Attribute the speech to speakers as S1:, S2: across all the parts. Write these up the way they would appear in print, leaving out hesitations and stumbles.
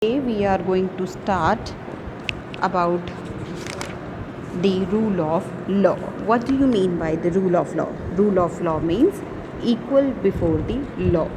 S1: Today we are going to start about the rule of law. What do you mean by the rule of law? Rule of law means equal before the law,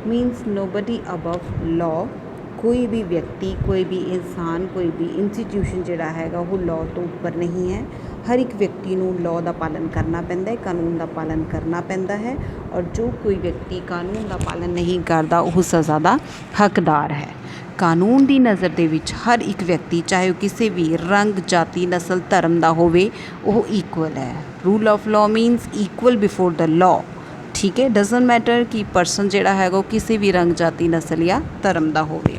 S1: means nobody above law. कोई भी व्यक्ति, कोई भी इंसान, कोई भी institution ਜਿਹੜਾ ਹੈਗਾ ਉਹ ਲਾਅ ਤੋਂ ਉੱਪਰ ਨਹੀਂ ਹੈ। हर एक व्यक्ति ਨੂੰ ਲਾਅ ਦਾ ਪਾਲਣ ਕਰਨਾ ਪੈਂਦਾ ਹੈ, ਕਾਨੂੰਨ ਦਾ ਪਾਲਣ ਕਰਨਾ ਪੈਂਦਾ ਹੈ ਔਰ ਜੋ ਕੋਈ ਵਿਅਕਤੀ ਕਾਨੂੰਨ ਦਾ ਪਾਲਣ ਨਹੀਂ ਕਰਦਾ ਉਹ ਸਜ਼ਾ ਦਾ ਹੱਕਦਾਰ ਹੈ। ਕਾਨੂੰਨ ਦੀ ਨਜ਼ਰ ਦੇ ਵਿੱਚ ਹਰ ਇੱਕ ਵਿਅਕਤੀ, ਚਾਹੇ ਉਹ ਕਿਸੇ ਵੀ ਰੰਗ, ਜਾਤੀ, ਨਸਲ, ਧਰਮ ਦਾ ਹੋਵੇ, ਉਹ ਇਕੁਅਲ ਹੈ। Rule of law means equal before the law. ਠੀਕ ਹੈ, ਡਜ਼ਨਟ ਮੈਟਰ ਕਿ ਪਰਸਨ ਜਿਹੜਾ ਹੈਗਾ ਉਹ ਕਿਸੇ ਵੀ ਰੰਗ, ਜਾਤੀ, ਨਸਲ ਜਾਂ ਧਰਮ ਦਾ ਹੋਵੇ।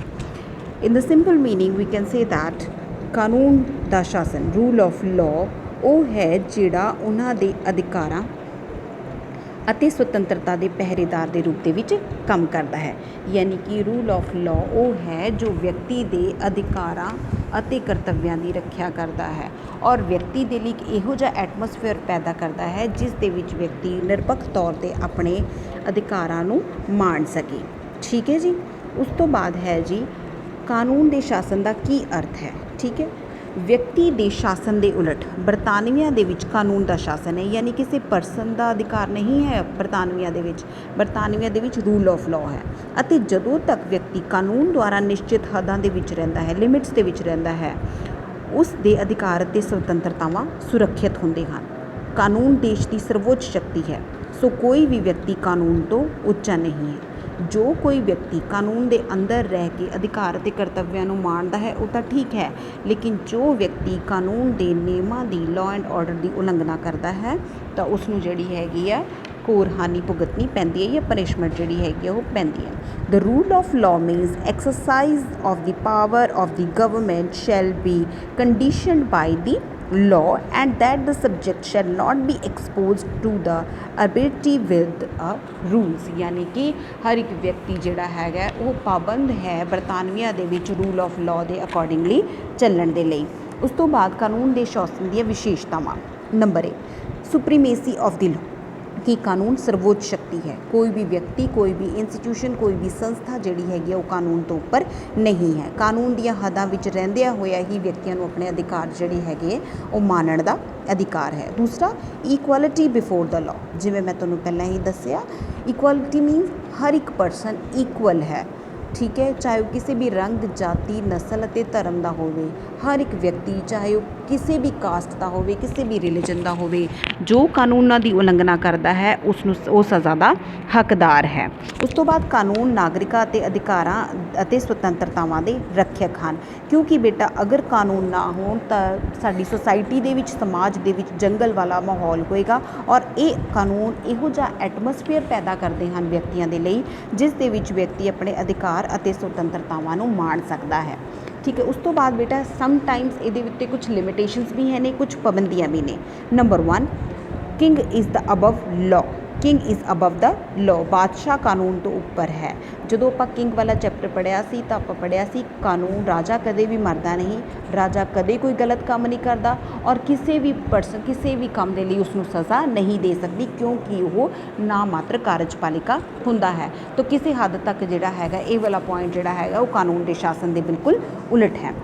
S1: In the simple meaning we can say that ਕਾਨੂੰਨ ਦਾ ਸ਼ਾਸਨ, ਰੂਲ ਆਫ ਲਾਅ, ਉਹ ਹੈ ਜਿਹੜਾ ਉਹਨਾਂ ਦੇ ਅਧਿਕਾਰਾਂ ਅਤੇ ਸੁਤੰਤਰਤਾ ਦੇ ਪਹਿਰੇਦਾਰ ਦੇ ਰੂਪ ਦੇ ਵਿੱਚ ਕੰਮ ਕਰਦਾ ਹੈ। ਯਾਨੀ ਕਿ ਰੂਲ ਆਫ ਲਾਅ ਉਹ ਹੈ ਜੋ ਵਿਅਕਤੀ ਦੇ ਅਧਿਕਾਰਾਂ ਅਤੇ ਕਰਤੱਵਿਆਂ ਦੀ ਰੱਖਿਆ ਕਰਦਾ ਹੈ ਔਰ ਵਿਅਕਤੀ ਦੇ ਲਈ ਇੱਕ ਇਹੋ ਜਿਹਾ ਐਟਮੋਸਫੇਅਰ ਪੈਦਾ ਕਰਦਾ ਹੈ ਜਿਸ ਦੇ ਵਿੱਚ ਵਿਅਕਤੀ ਨਿਰਪੱਖ ਤੌਰ 'ਤੇ ਆਪਣੇ ਅਧਿਕਾਰਾਂ ਨੂੰ ਮਾਣ ਸਕੇ। ਠੀਕ ਹੈ ਜੀ। ਉਸ ਤੋਂ ਬਾਅਦ ਹੈ ਜੀ ਕਾਨੂੰਨ ਦੇ ਸ਼ਾਸਨ ਦਾ ਕੀ ਅਰਥ ਹੈ। ਠੀਕ ਹੈ, ਵਿਅਕਤੀ ਦੇ ਸ਼ਾਸਨ ਦੇ ਉਲਟ ਬਰਤਾਨਵੀਆਂ ਦੇ ਵਿੱਚ ਕਾਨੂੰਨ ਦਾ ਸ਼ਾਸਨ ਹੈ, ਯਾਨੀ ਕਿਸੇ ਪਰਸਨ ਦਾ ਅਧਿਕਾਰ ਨਹੀਂ ਹੈ। ਬਰਤਾਨਵੀਆਂ ਦੇ ਵਿੱਚ ਰੂਲ ਆਫ ਲਾਅ ਹੈ ਅਤੇ ਜਦੋਂ ਤੱਕ ਵਿਅਕਤੀ ਕਾਨੂੰਨ ਦੁਆਰਾ ਨਿਸ਼ਚਿਤ ਹੱਦਾਂ ਦੇ ਵਿੱਚ ਰਹਿੰਦਾ ਹੈ, ਲਿਮਿਟਸ ਦੇ ਵਿੱਚ ਰਹਿੰਦਾ ਹੈ, ਉਸ ਦੇ ਅਧਿਕਾਰ ਅਤੇ ਸੁਤੰਤਰਤਾਵਾਂ ਸੁਰੱਖਿਅਤ ਹੁੰਦੇ ਹਨ। ਕਾਨੂੰਨ ਦੇਸ਼ ਦੀ ਸਰਵੋੱਚ ਸ਼ਕਤੀ ਹੈ, ਸੋ ਕੋਈ ਵੀ ਵਿਅਕਤੀ ਕਾਨੂੰਨ ਤੋਂ ਉੱਚਾ ਨਹੀਂ ਹੈ। ਜੋ ਕੋਈ ਵਿਅਕਤੀ ਕਾਨੂੰਨ ਦੇ ਅੰਦਰ ਰਹਿ ਕੇ ਅਧਿਕਾਰ ਅਤੇ ਕਰਤੱਵਿਆਂ ਨੂੰ ਮਾਣਦਾ ਹੈ ਉਹ ਤਾਂ ਠੀਕ ਹੈ, ਲੇਕਿਨ ਜੋ ਵਿਅਕਤੀ ਕਾਨੂੰਨ ਦੇ ਨਿਯਮਾਂ ਦੀ, ਲਾਅ ਐਂਡ ਆਰਡਰ ਦੀ ਉਲੰਘਣਾ ਕਰਦਾ ਹੈ ਤਾਂ ਉਸ ਨੂੰ ਜਿਹੜੀ ਹੈਗੀ ਹੈ ਘੋਰ ਹਾਨੀ ਭੁਗਤਣੀ ਪੈਂਦੀ ਹੈ ਜਾਂ ਪਨਿਸ਼ਮੈਂਟ ਜਿਹੜੀ ਹੈਗੀ ਹੈ ਉਹ ਪੈਂਦੀ ਹੈ। The rule of law means exercise of the power of the government shall be conditioned by the law and that the subject shall not be exposed to the arbitrary with rules। ਯਾਨੀ ਕਿ ਹਰ ਇੱਕ ਵਿਅਕਤੀ ਜਿਹੜਾ ਹੈਗਾ ਉਹ ਪਾਬੰਦ ਹੈ ਬਰਤਾਨਵੀਆਂ ਦੇ ਵਿੱਚ ਰੂਲ ਆਫ ਲਾਅ ਦੇ ਅਕੋਰਡਿੰਗਲੀ ਚੱਲਣ ਦੇ ਲਈ। ਉਸ ਤੋਂ ਬਾਅਦ ਕਾਨੂੰਨ ਦੇ ਸ਼ਾਸਨ ਦੀਆਂ ਵਿਸ਼ੇਸ਼ਤਾਵਾਂ। ਨੰਬਰ 1, ਸੁਪਰੀਮੇਸੀ ਆਫ ਦੀ ਲਾਅ, ਕਿ ਕਾਨੂੰਨ ਸਰਵੋੱਚ ਸ਼ਕਤੀ ਹੈ। ਕੋਈ ਵੀ ਵਿਅਕਤੀ, ਕੋਈ ਵੀ ਇੰਸਟੀਟਿਊਸ਼ਨ, ਕੋਈ ਵੀ ਸੰਸਥਾ ਜਿਹੜੀ ਹੈਗੀ ਉਹ ਕਾਨੂੰਨ ਤੋਂ ਉੱਪਰ ਨਹੀਂ ਹੈ। ਕਾਨੂੰਨ ਦੀਆਂ ਹੱਦਾਂ ਵਿੱਚ ਰਹਿੰਦਿਆਂ ਹੋਇਆ ਹੀ ਵਿਅਕਤੀਆਂ ਨੂੰ ਆਪਣੇ ਅਧਿਕਾਰ ਜਿਹੜੇ ਹੈਗੇ ਉਹ ਮਾਣਨ ਦਾ ਅਧਿਕਾਰ ਹੈ। ਦੂਸਰਾ, ਇਕੁਐਲਿਟੀ ਬਿਫੋਰ ਦ ਲਾਅ। ਜਿਵੇਂ ਮੈਂ ਤੁਹਾਨੂੰ ਪਹਿਲਾਂ ਹੀ ਦੱਸਿਆ, ਇਕੁਐਲਿਟੀ ਮੀਨਸ ਹਰ ਇੱਕ ਪਰਸਨ ਇਕੁਅਲ ਹੈ। ਠੀਕ ਹੈ, ਚਾਹੇ ਉਹ ਕਿਸੇ ਵੀ ਰੰਗ, ਜਾਤੀ, ਨਸਲ ਅਤੇ ਧਰਮ ਦਾ ਹੋਵੇ, ਹਰ ਇੱਕ ਵਿਅਕਤੀ, ਚਾਹੇ ਉਹ ਕਿਸੇ ਵੀ ਕਾਸਟ ਦਾ ਹੋਵੇ, ਕਿਸੇ ਵੀ ਰਿਲੀਜਨ ਦਾ ਹੋਵੇ, ਜੋ ਕਾਨੂੰਨਾਂ ਦੀ ਉਲੰਘਣਾ ਕਰਦਾ ਹੈ ਉਸ ਨੂੰ ਉਹ ਸਜ਼ਾ ਦਾ ਹੱਕਦਾਰ ਹੈ। ਉਸ ਤੋਂ ਬਾਅਦ ਕਾਨੂੰਨ ਨਾਗਰਿਕਾਂ ਅਤੇ ਅਧਿਕਾਰਾਂ ਅਤੇ ਸੁਤੰਤਰਤਾਵਾਂ ਦੇ ਰੱਖਿਅਕ ਹਨ, ਕਿਉਂਕਿ ਬੇਟਾ ਅਗਰ ਕਾਨੂੰਨ ਨਾ ਹੋਣ ਤਾਂ ਸਾਡੀ ਸੁਸਾਇਟੀ ਦੇ ਵਿੱਚ, ਸਮਾਜ ਦੇ ਵਿੱਚ ਜੰਗਲ ਵਾਲਾ ਮਾਹੌਲ ਹੋਏਗਾ ਔਰ ਇਹ ਕਾਨੂੰਨ ਇਹੋ ਜਿਹਾ ਐਟਮੋਸਫੇਅਰ ਪੈਦਾ ਕਰਦੇ ਹਨ ਵਿਅਕਤੀਆਂ ਦੇ ਲਈ ਜਿਸ ਦੇ ਵਿੱਚ ਵਿਅਕਤੀ ਆਪਣੇ ਅਧਿਕਾਰ ਅਤੇ ਸੁਤੰਤਰਤਾਵਾਂ ਨੂੰ ਮਾਣ ਸਕਦਾ ਹੈ। ਠੀਕ ਹੈ। ਉਸ ਤੋਂ ਬਾਅਦ ਬੇਟਾ ਸਮਟਾਈਮਸ ਇਹਦੇ ਉੱਤੇ ਕੁਝ ਲਿਮਿਟੇਸ਼ਨਸ ਵੀ ਹੈ ਨੇ, ਕੁਝ ਪਾਬੰਦੀਆਂ ਵੀ ਨੇ। Number 1, king is the above law. King is above the law, ਬਾਦਸ਼ਾਹ ਕਾਨੂੰਨ ਤੋਂ ਉੱਪਰ ਹੈ। ਜਦੋਂ ਆਪਾਂ ਕਿੰਗ ਵਾਲਾ ਚੈਪਟਰ ਪੜ੍ਹਿਆ ਸੀ ਤਾਂ ਆਪਾਂ ਪੜ੍ਹਿਆ ਸੀ ਕਾਨੂੰਨ, ਰਾਜਾ ਕਦੇ ਵੀ ਮਰਦਾ ਨਹੀਂ, ਰਾਜਾ ਕਦੇ ਕੋਈ ਗਲਤ ਕੰਮ ਨਹੀਂ ਕਰਦਾ ਔਰ ਕਿਸੇ ਵੀ ਪਰਸਨ ਕਿਸੇ ਵੀ ਕੰਮ ਦੇ ਲਈ ਉਸਨੂੰ ਸਜ਼ਾ ਨਹੀਂ ਦੇ ਸਕਦੀ ਕਿਉਂਕਿ ਉਹ ਨਾ ਮਾਤਰ ਕਾਰਜਪਾਲਿਕਾ ਹੁੰਦਾ ਹੈ। ਤਾਂ ਕਿਸੇ ਹੱਦ ਤੱਕ ਜਿਹੜਾ ਹੈਗਾ ਇਹ ਵਾਲਾ ਪੁਆਇੰਟ ਜਿਹੜਾ ਹੈਗਾ ਉਹ ਕਾਨੂੰਨ ਦੇ ਸ਼ਾਸਨ ਦੇ ਬਿਲਕੁਲ ਉਲਟ ਹੈ।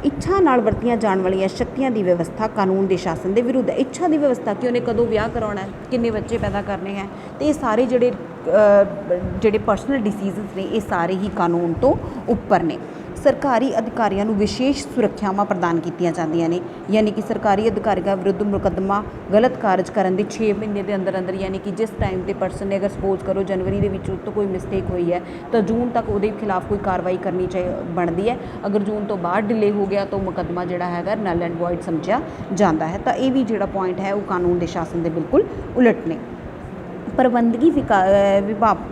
S1: ਇੱਛਾ ਨਾਲ ਵਰਤੀਆਂ ਜਾਣ ਵਾਲੀਆਂ ਸ਼ਕਤੀਆਂ ਦੀ ਵਿਵਸਥਾ ਕਾਨੂੰਨ ਦੇ ਸ਼ਾਸਨ ਦੇ ਵਿਰੁੱਧ ਹੈ। ਇੱਛਾ ਦੀ ਵਿਵਸਥਾ ਕਿ ਉਹਨੇ ਕਦੋਂ ਵਿਆਹ ਕਰਾਉਣਾ ਹੈ, ਕਿੰਨੇ ਬੱਚੇ ਪੈਦਾ ਕਰਨੇ ਹੈ, ਅਤੇ ਇਹ ਸਾਰੇ ਜਿਹੜੇ ਪਰਸਨਲ ਡਿਸੀਜ਼ਨਸ ਨੇ ਇਹ ਸਾਰੇ ਹੀ ਕਾਨੂੰਨ ਤੋਂ ਉੱਪਰ ਨੇ। ਸਰਕਾਰੀ ਅਧਿਕਾਰੀਆਂ ਨੂੰ ਵਿਸ਼ੇਸ਼ ਸੁਰੱਖਿਆਵਾਂ ਪ੍ਰਦਾਨ ਕੀਤੀਆਂ ਜਾਂਦੀਆਂ ਨੇ, ਯਾਨੀ ਕਿ ਸਰਕਾਰੀ ਅਧਿਕਾਰੀਆਂ ਵਿਰੁੱਧ ਮੁਕੱਦਮਾ ਗਲਤ ਕਾਰਜ ਕਰਨ ਦੇ 6 ਮਹੀਨੇ ਦੇ ਅੰਦਰ ਅੰਦਰ, ਯਾਨੀ ਕਿ ਜਿਸ ਟਾਈਮ 'ਤੇ ਪਰਸਨ ਨੇ, ਅਗਰ ਸਪੋਜ਼ ਕਰੋ ਜਨਵਰੀ ਦੇ ਵਿੱਚ ਤੋਂ ਕੋਈ ਮਿਸਟੇਕ ਹੋਈ ਹੈ ਤਾਂ ਜੂਨ ਤੱਕ ਉਹਦੇ ਖਿਲਾਫ ਕੋਈ ਕਾਰਵਾਈ ਕਰਨੀ ਬਣਦੀ ਹੈ। ਅਗਰ ਜੂਨ ਤੋਂ ਬਾਅਦ ਡਿਲੇ ਹੋ ਗਿਆ ਤਾਂ ਮੁਕੱਦਮਾ ਜਿਹੜਾ ਹੈਗਾ ਨਲ ਐਂਡ ਵੋਇਡ ਸਮਝਿਆ ਜਾਂਦਾ ਹੈ। ਤਾਂ ਇਹ ਵੀ ਜਿਹੜਾ ਪੁਆਇੰਟ ਹੈ ਉਹ ਕਾਨੂੰਨ ਦੇ ਸ਼ਾਸਨ ਦੇ ਬਿਲਕੁਲ ਉਲਟ ਨੇ। ਪ੍ਰਬੰਧਕੀ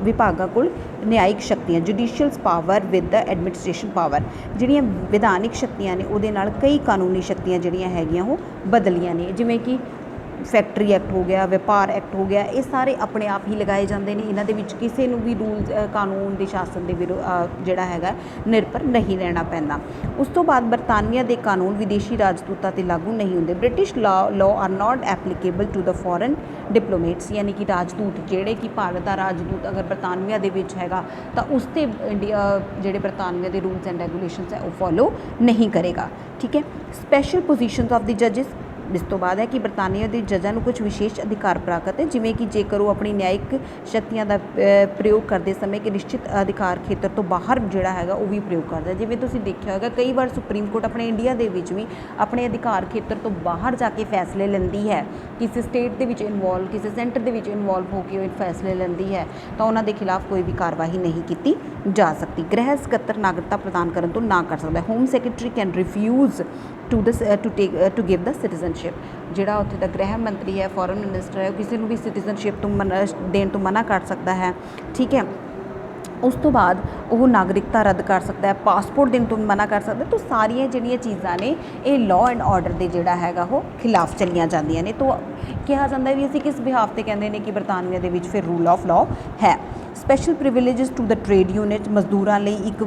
S1: ਵਿਭਾਗਾਂ ਕੋਲ ਨਿਆਇਕ ਸ਼ਕਤੀਆਂ, judicial power with the administration power, ਜਿਹੜੀਆਂ ਵਿਧਾਨਿਕ ਸ਼ਕਤੀਆਂ ਨੇ ਉਹਦੇ ਨਾਲ ਕਈ ਕਾਨੂੰਨੀ ਸ਼ਕਤੀਆਂ ਜਿਹੜੀਆਂ ਹੈਗੀਆਂ ਉਹ ਬਦਲੀਆਂ ਨੇ। ਜਿਵੇਂ ਕਿ फैक्ट्री एक्ट हो गया, व्यापार एक्ट हो गया, ये सारे अपने आप ही लगाए जाते हैं। इन्हां दे विच किसी नूं भी रूल्स कानून के शासन के जिहड़ा हैगा निर्भर नहीं रहना पैंदा। उस तो बाद बरतानिया के कानून विदेशी राजदूतां ते लागू नहीं होंदे। British law are not applicable to the foreign diplomats, यानी कि राजदूत जिहड़े कि भारत का राजदूत अगर बरतानिया दे विच हैगा तो उसते इंडिया जिहड़े बरतानिया के रूल्स एंड रेगूलेशनस है वो फॉलो नहीं करेगा। ठीक है। स्पैशल पोजीशनस ऑफ द जजिस, इस तो बाद है कि बरतानिया के जजां नूं कुछ विशेष अधिकार प्राप्त है, जिवें कि जेकर वो अपनी न्यायिक शक्तियां का प्रयोग करते समय कि निश्चित अधिकार खेतर तो बाहर जिहड़ा हैगा वो भी प्रयोग करता है। जिवें तुसीं देखिया होगा कई बार सुप्रीम कोर्ट अपने इंडिया दे विच भी अपने अधिकार खेतर तो बाहर जाके फैसले लैंदी है, किसी स्टेट दे विच इनवॉल्व, किसी सेंटर दे विच इनवॉल्व होकर फैसले लैंदी है, तो उन्हां दे खिलाफ कोई भी कार्रवाई नहीं की जा सकती। गृह सकत्तर नागरिकता प्रदान करने तो ना कर सकता है। Home secretary can refuse to give the citizenship, जिहड़ा उत्थे दा गृह मंत्री है, फॉरन मिनिस्टर है, किसी भी सिटीजनशिप तो देण तो मना कर सकता है। ठीक है। उस तो बाद वो नागरिकता रद्द कर सकता है, पासपोर्ट देने तो मना कर सकता है। तो सारिया जिहड़ियां चीज़ां ने ये लॉ एंड ऑर्डर के जिहड़ा हैगा वो खिलाफ चलिया जांदियां ने। तो कहा जाता है भी असीं किस बिहाफ ते कहंदे ने कि बरतानिया दे विच फिर रूल ऑफ लॉ है। Special privileges to the trade unit, मजदूरों लिए एक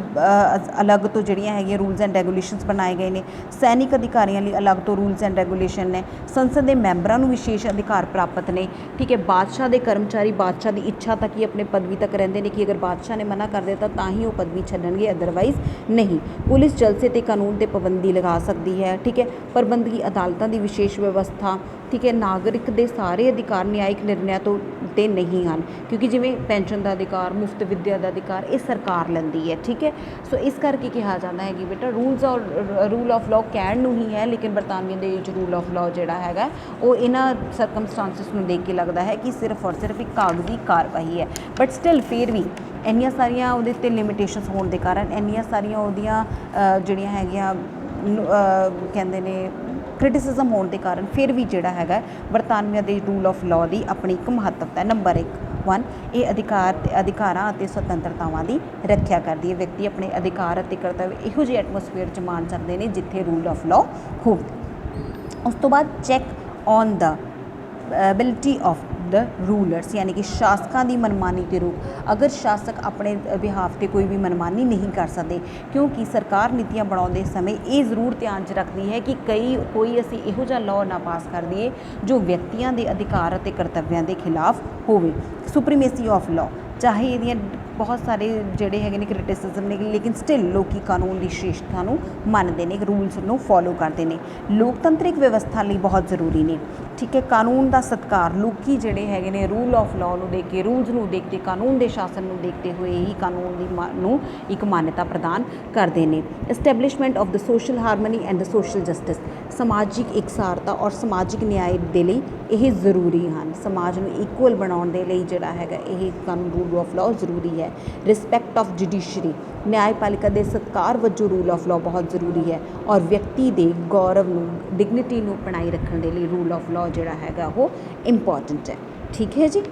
S1: अलग तो जिहड़ियां हैगियां रूल्स एंड रेगूलेशनस बनाए गए हैं। सैनिक अधिकारियों लिए अलग तो रूल्स एंड रेगूलेशन ने। संसद के मैंबरों को विशेष अधिकार प्राप्त ने। ठीक है। बादशाह के कर्मचारी बादशाह की इच्छा तक ही अपने पदवी तक रहते हैं कि अगर बादशाह ने मना कर दिता तो ही वो पदवी छड्डणगे, अदरवाइज नहीं। पुलिस जलसे ते कानून पर पाबंदी लगा सकती है। ठीक है। प्रबंधकी अदालतों की विशेष व्यवस्था। ठीक है। नागरिक के सारे अधिकार न्यायिक निर्णय तो नहीं हैं, क्योंकि जिमें पेंशन का अधिकार, मुफ्त विद्या का अधिकार ये सरकार लैंदी है। ठीक है। सो इस करके कहा जाता है कि बेटा रूल ऑफ लॉ कहण नूं ही है, लेकिन बरतानिया के रूल ऑफ लॉ जिहड़ा हैगा वो इन्हां सरकमस्टांसिस नूं देख के लगता है कि सिर्फ और सिर्फ एक कागजी कार्रवाई है। बट स्टिल फिर भी इन्नियां सारियां उहदे ते लिमिटेशनस होने के कारण इन्नियां सारियां उहदियां जिहड़ियां हैगियां कहंदे ने क्रिटिसिज्म होने के कारण फिर भी जिहड़ा हैगा बरतानिया के रूल ऑफ लॉ की अपनी एक महत्वता है। नंबर 1 ये अधिकारां अते स्वतंत्रतावां की रक्षा करती है। व्यक्ति अपने अधिकार अते कर्तव्य इहो जिहे एटमोसफेयर च मान सकते हैं जिथे रूल ऑफ लॉ हो। उस तो बाद check on the ability of the rulers, यानी कि शासकों की मनमानी के रूप। अगर शासक अपने बिहाफ से कोई भी मनमानी नहीं कर सकते, क्योंकि सरकार नीतियां बनाते समय ये जरूर ध्यान च रखती है कि कोई असी इहो जिहा लॉ ना पास कर दिए जो व्यक्तियों के अधिकार और कर्तव्यों के खिलाफ होवे। सुप्रीमेसी ऑफ लॉ, चाहे ये बहुत सारे जोड़े है क्रिटिसिज्म ने, लेकिन स्टिल लोग कानून की श्रेष्ठता मानते हैं, रूल्स को फॉलो करते हैं। लोकतंत्रिक व्यवस्था लिए बहुत जरूरी ने। ठीक है। कानून का सत्कार, लोग जोड़े है रूल ऑफ लॉ देख के, रूल्स को देखते, कानून के शासन को देखते हुए ही कानून की एक मान्यता प्रदान करते हैं। Establishment of the social harmony and the social justice, समाजिक एकसारता और समाजिक न्याय के लिए यह जरूरी हैं। समाज को इक्वल बनाने के लिए जोड़ा है यह कानून रूल ऑफ लॉ जरूरी है। रिस्पैक्ट ऑफ जुडिशरी, न्यायपालिका के सत्कार वजों रूल ऑफ लॉ बहुत जरूरी है। और व्यक्ति के गौरव डिगनिटी बनाए रखने के लिए रूल ऑफ लॉ जोड़ा है वो इंपॉर्टेंट है। ठीक है जी।